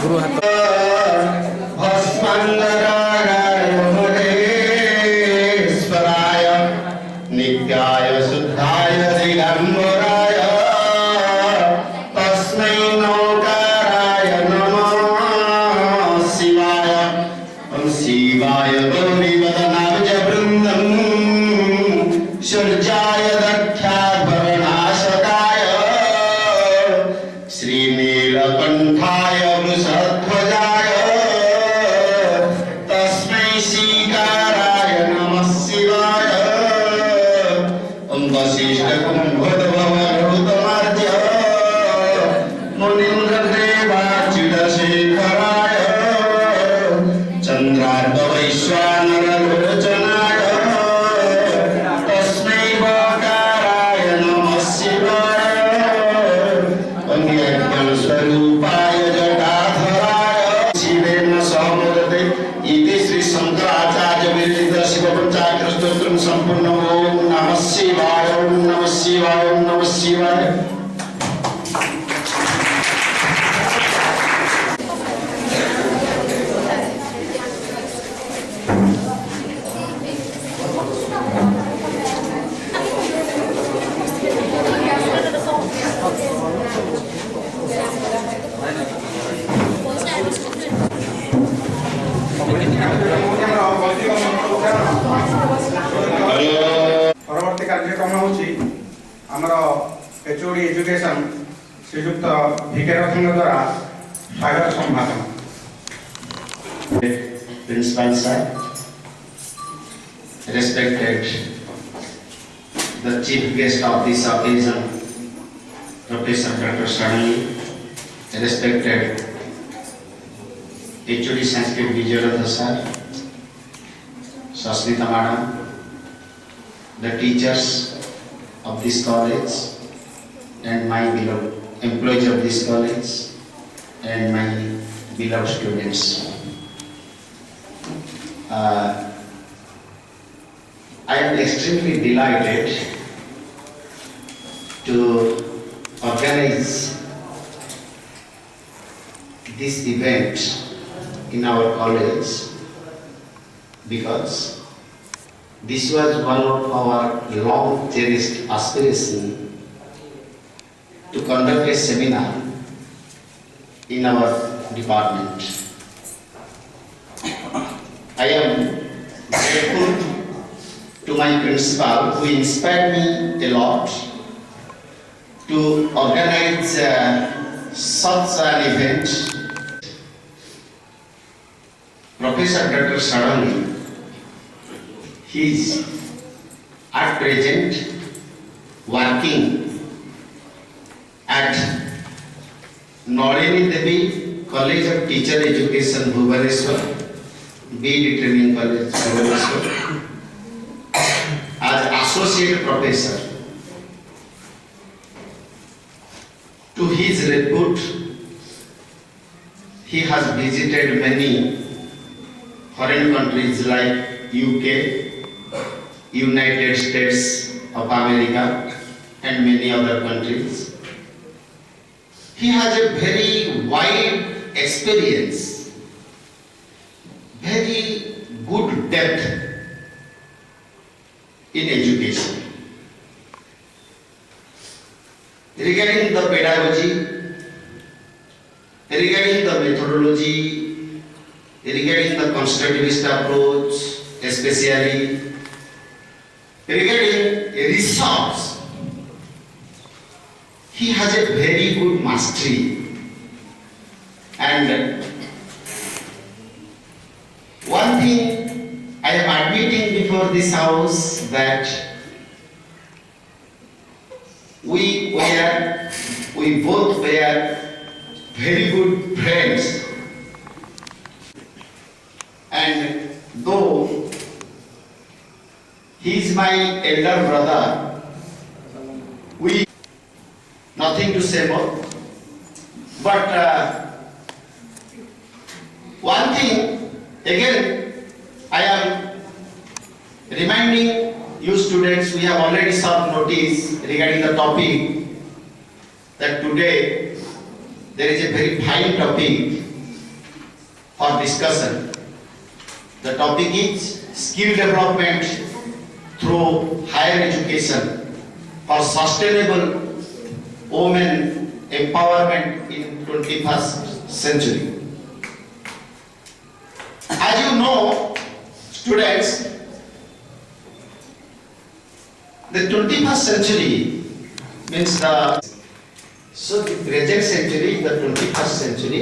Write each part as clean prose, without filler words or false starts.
गुरु हाथ नित्याय शुद्धाय दिगंबराय तस्मै नौकाराय नमः शिवाय ओम शिवाय गौरीवदनाब्ज वृंदं सूर्याय दक्षाभरणाशकाय श्रीनीलकंठाय वृषध्वजाय तस्मै श्रीकाराय नमः शिवाय वशिष्ठकुम्भोद्भवरुतमार्य मुनीन्द्रदेवाच्युतशेखराय चन्द्रार्धवैश्वानरलोचनाय तस्मै वकाराय नमः शिवाय अन्यज्ञस्वरूपाय जटाधराय शिवेन समुदते इति श्री शंकराचार्य विरचित शिवपञ्चाक्षर स्तोत्रं सम्पूर्णम्। ओम नमः शिवाय ओम नमः शिवाय ओम नमः शिवाय। परवर्ती कार्यक्रम होची आमर एचओडी एजुकेशन श्रीयुक्त भिके रथंग द्वारा स्वागत संभाषण। Principal sir, respected the chief guest of this occasion, Professor Dr. Sharani, respected HOD Sanskrit Vijayaratha sir, Sasmita madam, the teachers of this college and my beloved employees of this college and my beloved students. I am extremely delighted to organize this event in our college because this was one of our long cherished aspiration to conduct a seminar in our department. I am grateful to my principal who inspired me a lot to organize such an event. Professor Dr. Sharani, he is at present working at Nalini Devi College of Teacher Education, Bhubaneswar, BD Training College, Bhubaneswar, as associate professor. To his repute, he has visited many foreign countries like UK, United States of America, and many other countries. He has a very wide experience, very good depth in education. Regarding the pedagogy, regarding the methodology, regarding the constructivist approach, especially regarding research, he has a very good mastery. And one thing I am admitting before this house that we both were very good friends, and though he is my elder brother, we nothing to say more. But one thing again I am reminding you students, we have already served notice regarding the topic that today there is a very fine topic for discussion. The topic is skill development through higher education for sustainable women empowerment in 21st century. As you know, students, the 21st century means the present century, the 21st century,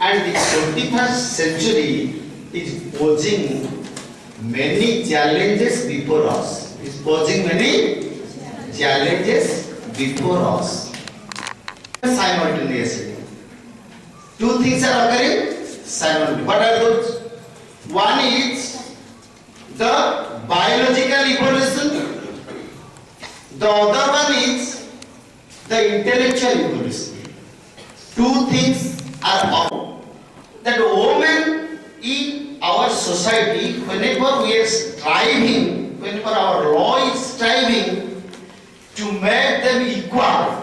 and the 21st century is posing many challenges before us. Is posing many challenges before us. Simultaneously, two things are occurring simultaneously. What are those? One is the biological evolution. The other one is the intellectual evolution. Two things are found. That women in our society, whenever we are striving, whenever our law is striving to make them equal,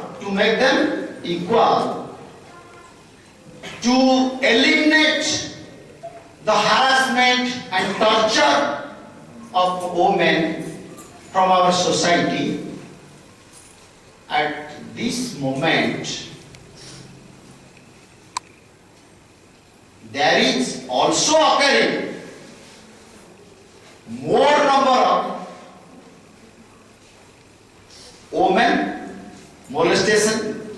to eliminate the harassment and torture of women from our society, at this moment there is also occurring more number of women molestation,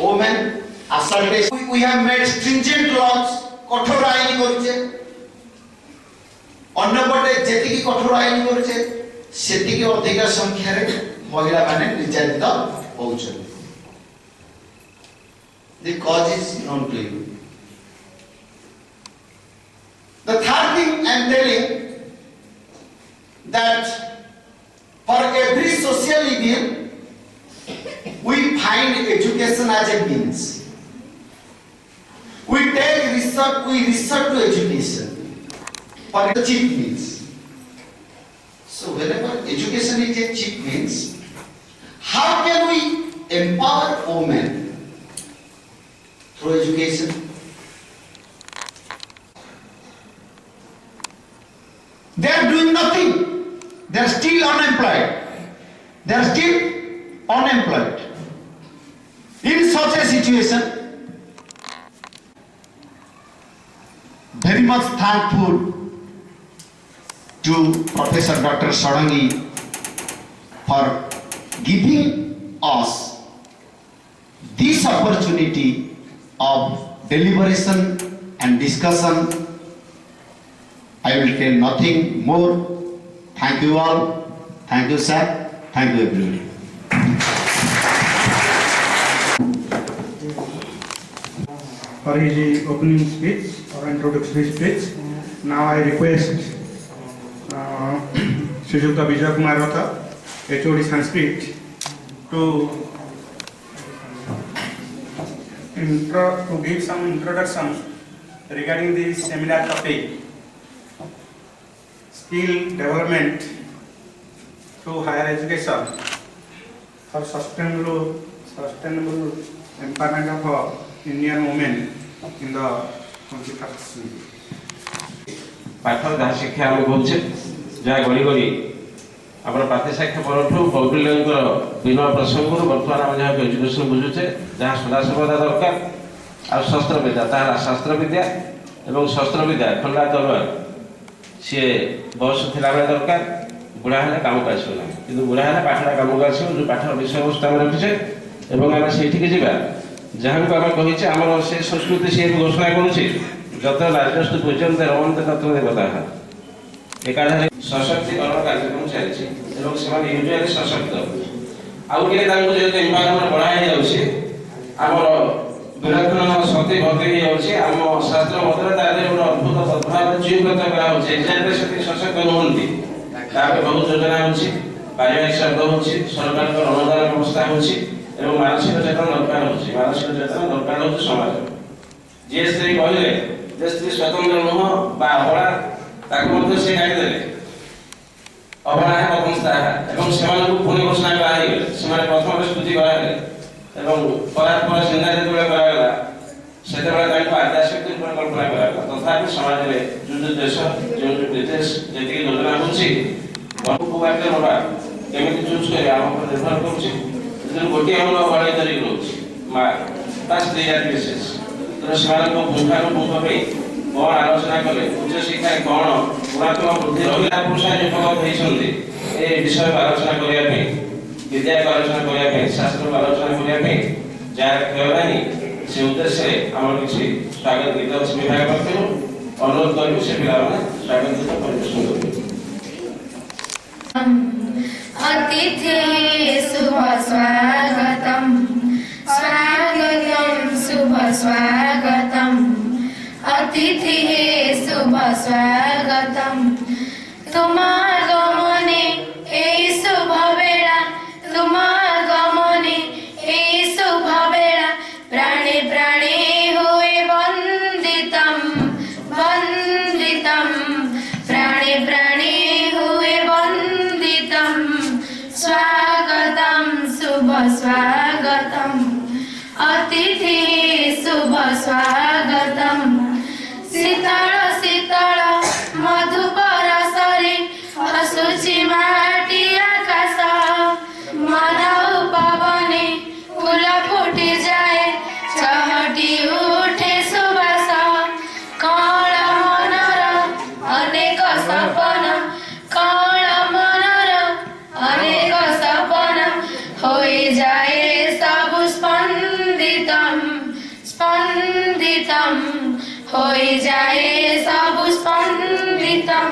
women assaultation. We have made stringent laws, कठोर आईन करूचे, अन्यपटे जेतिकी कठोर आईन करूचे सेतिकी अधिक संख्या रे महिला माने निर्यातित होउछन. The cause is known to you. The third thing I am telling, that for every social evil we find education as a means. We resort to education for the cheap means. So whenever education is a cheap means, how can we empower women through education? They are doing nothing. They are still unemployed. They are still unemployed. In such a situation, very much thankful to Professor Dr. Sadangi for giving us this opportunity of deliberation and discussion. I will tell nothing more. Thank you all. Thank you, sir. Thank you, everybody. For his opening speech or introductory speech, now I request Srijukta Vijay Kumar Rata, HOD Sanskrit, to give some introduction regarding the seminar topic, skill development through higher education for sustainable empowerment of Indian women in the 21st century. पाठ जहाँ शिक्षा आम बोचे जहाँ गड़ी गड़ी आम प्रातिशाख्य परठू कौटिल्यंकर विनय प्रसंग बर्तमान आम जहाँ एजुकेशन बुझुचे जहाँ सदासर्वदा दरकार आ शस्त्र विद्या तार शास्त्र विद्या एवं शस्त्र विद्या खंडा तलवार सी बयस थिला बेले दरकार बुढ़ा हेले काम को आसो ना कि बुढ़ा हेले पाठटा काम को आसो जो पाठर विषय वस्तु आम रखिचे एवं आम सेठिके जिबा जहाँ को आम कहिचे आमर से संस्कृति सी घोषणा करुचे जत राजस्व पूजन्ते रमन्ते तत्र देवताः एकाधारे सशक्तिकरण कार्यक्रम चलछि एवं सेमाने यूजुअली सशक्त आउ के तांको जे एनवायरनमेंट बढ़ाई जाउछि आमर विलक्षण शक्ति बदली जाउछि आम शास्त्र मତରେ तारे एक अद्भुत तत्व जीवगत करा होछि जे शक्ति सशक्त होंती ताके बहुत योजना होछि पारिवारिक शब्द होछि सरकार को अनुदान व्यवस्था होछि एवं मानसिक चेतन दरकार होछि मानसिक चेतन दरकार होछि समाज जे स्त्री कहले जे स्त्री स्वतंत्र नुह बा अबला ताको मते से गाई देले अबला है प्रथम स्थान एवं सेमान को पुणी घोषणा करा गेले सेमान प्रथम स्तुति करा गेले ଏବଂ ପରାତ୍ପର ଚିନ୍ତା ଯେତେବେଳେ କରାଗଲା ସେତେବେଳେ ତାଙ୍କୁ ଆଦ୍ୟାଶକ୍ତି ଉପରେ କଳ୍ପନା କରାଗଲା। ତଥାପି ସମାଜରେ ଯେଉଁ ଦେଶ ଯେଉଁ ବିଦେଶ ଯେତିକି ଯୋଜନା ହେଉଛି ବହୁ ବାକ୍ୟ ନେବା କେମିତି ଚୁଜ୍ କରିବା ଆମ ଉପରେ ନିର୍ଭର କରୁଛି। ଯେତେବେଳେ ଗୋଟିଏ ଅଙ୍ଗ ବଳେଇ ଧରିକି ରହୁଛି ମା ତା ସ୍ତ୍ରୀ ଜାତି ବିଶେଷ ତେଣୁ ସେମାନଙ୍କ ପୁଙ୍ଖାନୁପୁଙ୍ଖ ପାଇଁ କ'ଣ ଆଲୋଚନା କଲେ ଉଚ୍ଚ ଶିକ୍ଷାରେ କ'ଣ ଗୁଣାତ୍ମକ ବୃଦ୍ଧି ରହିଲା ପୁରୁଷ ଯୁବକ ହେଇଛନ୍ତି ଏ ବିଷୟକୁ ଆଲୋଚନା କରିବା ପାଇଁ ବିଦ୍ୟାକୁ ଆଲୋଚନା କରିବା ପାଇଁ ଶାସ୍ତ୍ରକୁ ଆଲୋଚନା କରିବା ପାଇଁ ଯାହା କ୍ଷୟଦାନୀ ସେ ଉଦ୍ଦେଶ୍ୟରେ ଆମର କିଛି ସ୍ୱାଗତ ଗୀତ ଅଛି ବିଭାଗ ପକ୍ଷରୁ ଅନୁରୋଧ କରିବୁ ସେ ପିଲାମାନେ ସ୍ୱାଗତ ଗୀତ ପରିବେଷଣ କରିବେ। अतिथि शुभ स्वागतम स्वागतम शुभ स्वागतम अतिथि शुभ स्वागतम तुमार गमने এই শুভ বেলা तुमार गमने এই শুভ বেলা प्राणे प्राणे हुए वंदितम वंदितम प्राणे प्राणे हुए वंदितम स्वागतम शुभ स्वागतम अतिथि शुभ स्वागतम शीतल शीतल मधुपर सरे हसुची माटी आकाश मधु पवने फूल फुटी जाए चहटी उठे सुबास कण मनर अनेक सपन कण मनर अनेक सपन होई जाए सब स्पंदितम स्पंदितम होई जाए सब स्पंदितम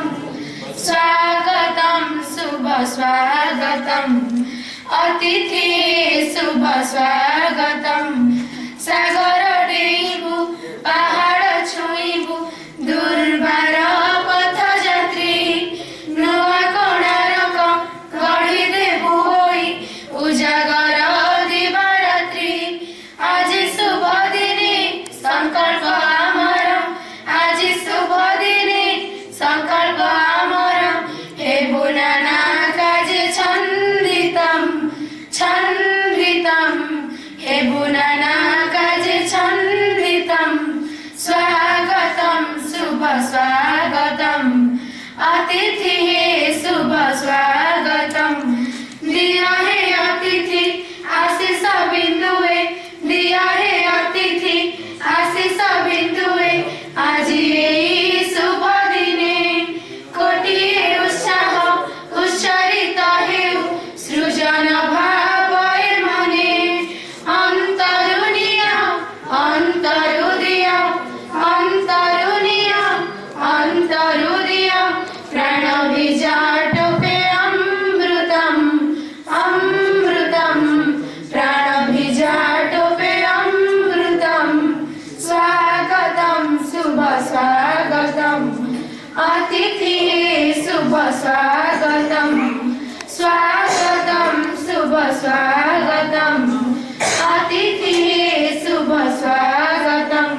स्वागतम शुभ स्वागतम अतिथि शुभ स्वागतम सागर डेइबु पहाड़ छुइबु दुर्बार पथ यात्री नुआ कोणार्क गढ़ी देबु होई उजागर दिवारात्रि आज शुभ दिने संकल्प आमर आज शुभ दिने संकल्प आमर हेबु नाना काजे छन्दितम छन्दितम हेबु नाना काजे छन्दितम स्वागतम शुभ स्वागतम अतिथि शुभ स्वागतम दिया है अतिथि आशीष बिंदुए दिया है अतिथि आशीष बिंदुए आज এই শুভ দিনে কোটিয়ে উৎসাহ উচ্চারিত হেউ সৃজন ভাবয়ে মনে অন্তরুনিয়া অন্তরুদিয়া অন্তরুনিয়া অন্তরুদিয়া প্রাণ ভিজাটোপে অমৃতম অমৃতম প্রাণ ভিজাটোপে অমৃতম स्वागतम शुभ स्वागतम अतिथि शुभ स्वागतम स्वागतम शुभ स्वागतम अतिथि शुभ स्वागतम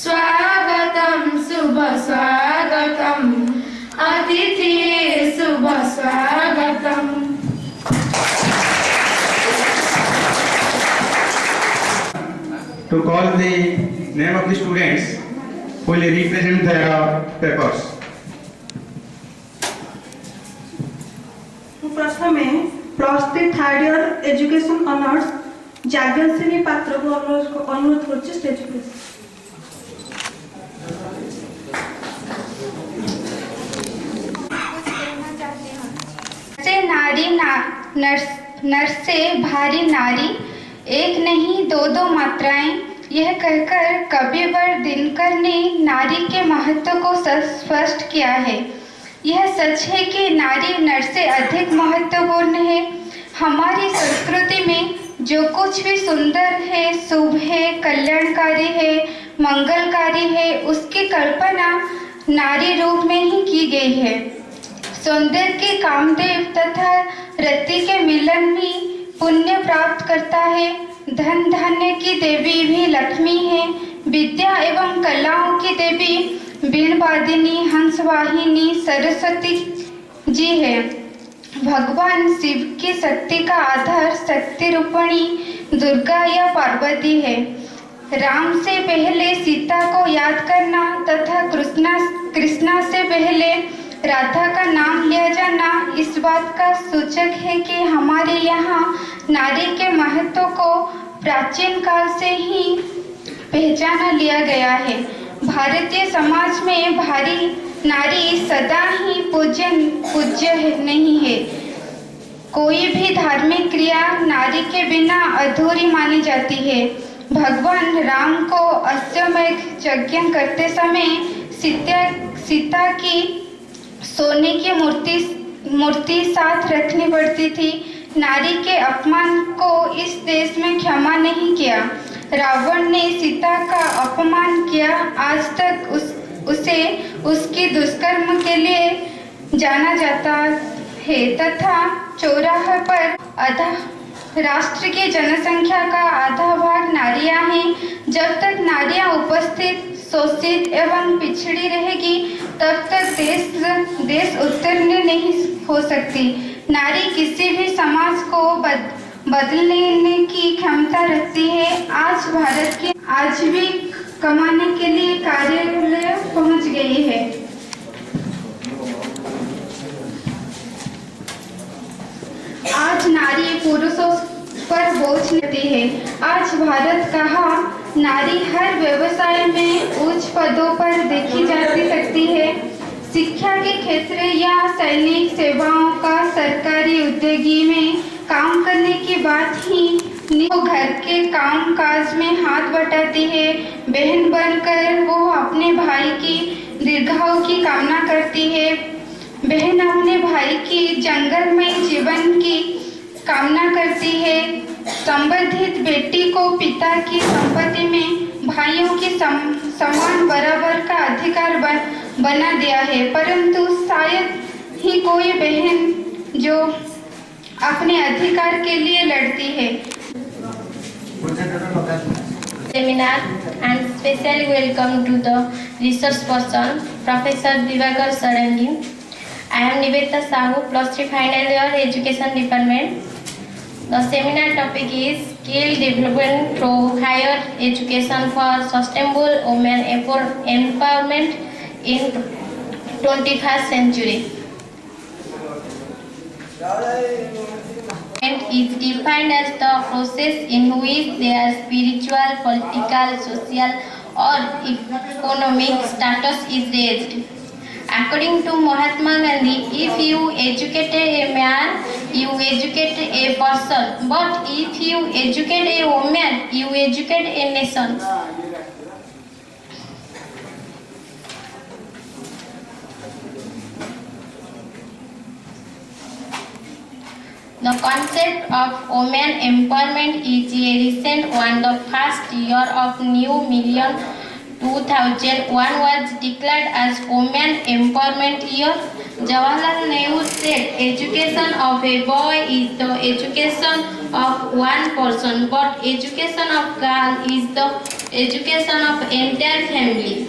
स्वागतम शुभ स्वागतम अतिथि शुभ स्वागतम। To call the name of the students who will represent their papers. प्रथमे +3 थर्ड ईयर एजुकेशन ऑनर्स जाग्यश्री पात्र को अनुरोध करछि स्टेज पे। से नारी नर से भारी नारी एक नहीं दो दो मात्राएं यह कहकर कविवर दिनकर ने नारी के महत्व को स्पष्ट किया है। यह सच है कि नारी नर से अधिक महत्वपूर्ण है। हमारी संस्कृति में जो कुछ भी सुंदर है, शुभ है, कल्याणकारी है, मंगलकारी है, उसकी कल्पना नारी रूप में ही की गई है। सौंदर्य के कामदेव तथा रति के मिलन में पुण्य प्राप्त करता है। धन धान्य की देवी भी लक्ष्मी है। विद्या एवं कलाओं की देवी बीणवादिनी हंसवाहिनी सरस्वती जी है। भगवान शिव की शक्ति का आधार शक्ति रूपणी दुर्गा या पार्वती है। राम से पहले सीता को याद करना तथा कृष्णा से पहले राधा का नाम लिया जाना इस बात का सूचक है कि हमारे यहाँ नारी के महत्व को प्राचीन काल से ही पहचाना लिया गया है। भारतीय समाज में नारी सदा ही पूज्य नहीं है। कोई भी धार्मिक क्रिया नारी के बिना अधूरी मानी जाती है। भगवान राम को अश्वमेध यज्ञ करते समय सीता की सोने की मूर्ति साथ रखनी पड़ती थी। नारी के अपमान को इस देश में क्षमा नहीं किया। रावण ने सीता का अपमान किया। आज तक उसे उसकी दुष्कर्म के लिए जाना जाता है तथा चौराहे पर राष्ट्र की जनसंख्या का आधा भाग नारियां हैं। जब तक नारियां उपस्थित शोषित एवं पिछड़ी रहेगी तब तक देश उत्तीर्ण नहीं हो सकती। नारी किसी भी समाज को बदलने की क्षमता रखती है। आज भारत की आजीविका कमाने के लिए कार्यालय पहुंच गई है। आज नारी पुरुषों पर बोझ नहीं है। आज भारत कहा नारी हर व्यवसाय में उच्च पदों पर देखी जा सकती है। शिक्षा के क्षेत्र या सैनिक सेवाओं का सरकारी उद्योगी में काम करने की बात ही वो घर के काम काज में हाथ बटाती है। बहन बनकर वो अपने भाई की दीर्घायु की कामना करती है। बहन अपने भाई की जंगलमय जीवन की कामना करती है। संबंधित बेटी को पिता की संपत्ति में भाइयों की समान बराबर का अधिकार बना दिया है। परंतु शायद ही कोई बहन जो अपने अधिकार के लिए लड़ती है। Seminar and specially welcome to the research person, Professor Divakar Sarangi. I am Nivedita Sahu, +3 final year Education Department. The seminar topic is Skill Development through Higher Education for Sustainable Women Empowerment in 21st Century. Is defined as the process in which their spiritual, political, social or economic status is raised. According to Mahatma Gandhi, if you educate a man, you educate a person, but if you educate a woman, you educate a nation. The concept of women empowerment is a recent one. The first year of new millennium 2001 was declared as Women Empowerment Year. Jawaharlal Nehru said, education of a boy is the education of one person, but education of girl is the education of entire family.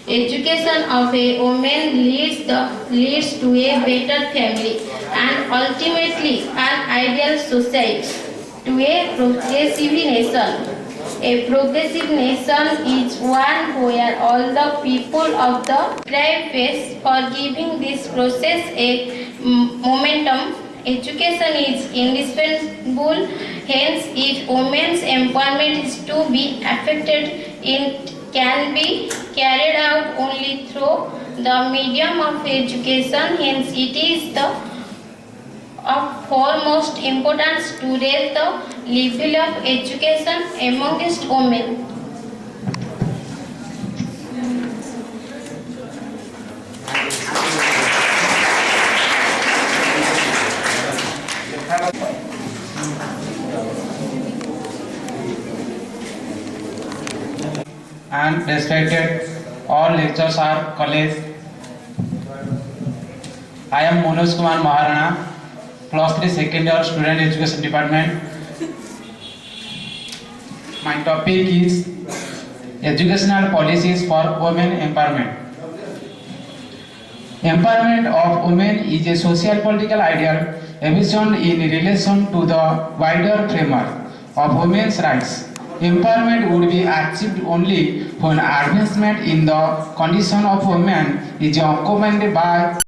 Education of a woman leads to a better family and ultimately an ideal society, to a progressive nation. A progressive nation is one where all the people of the tribe face for giving this process a momentum. Education is indispensable. Hence, if women's empowerment is to be affected, it can be carried out only through the medium of education. Hence, it is of foremost importance to raise the level of education amongst women. And respected all lecturers are colleagues. I am Manoj Kumar Maharana, +3 second year student education department. My topic is educational policies for women empowerment. Empowerment of women is a social political ideal envisioned in relation to the wider framework of women's rights. Empowerment would be achieved only when advancement in the condition of women is accompanied by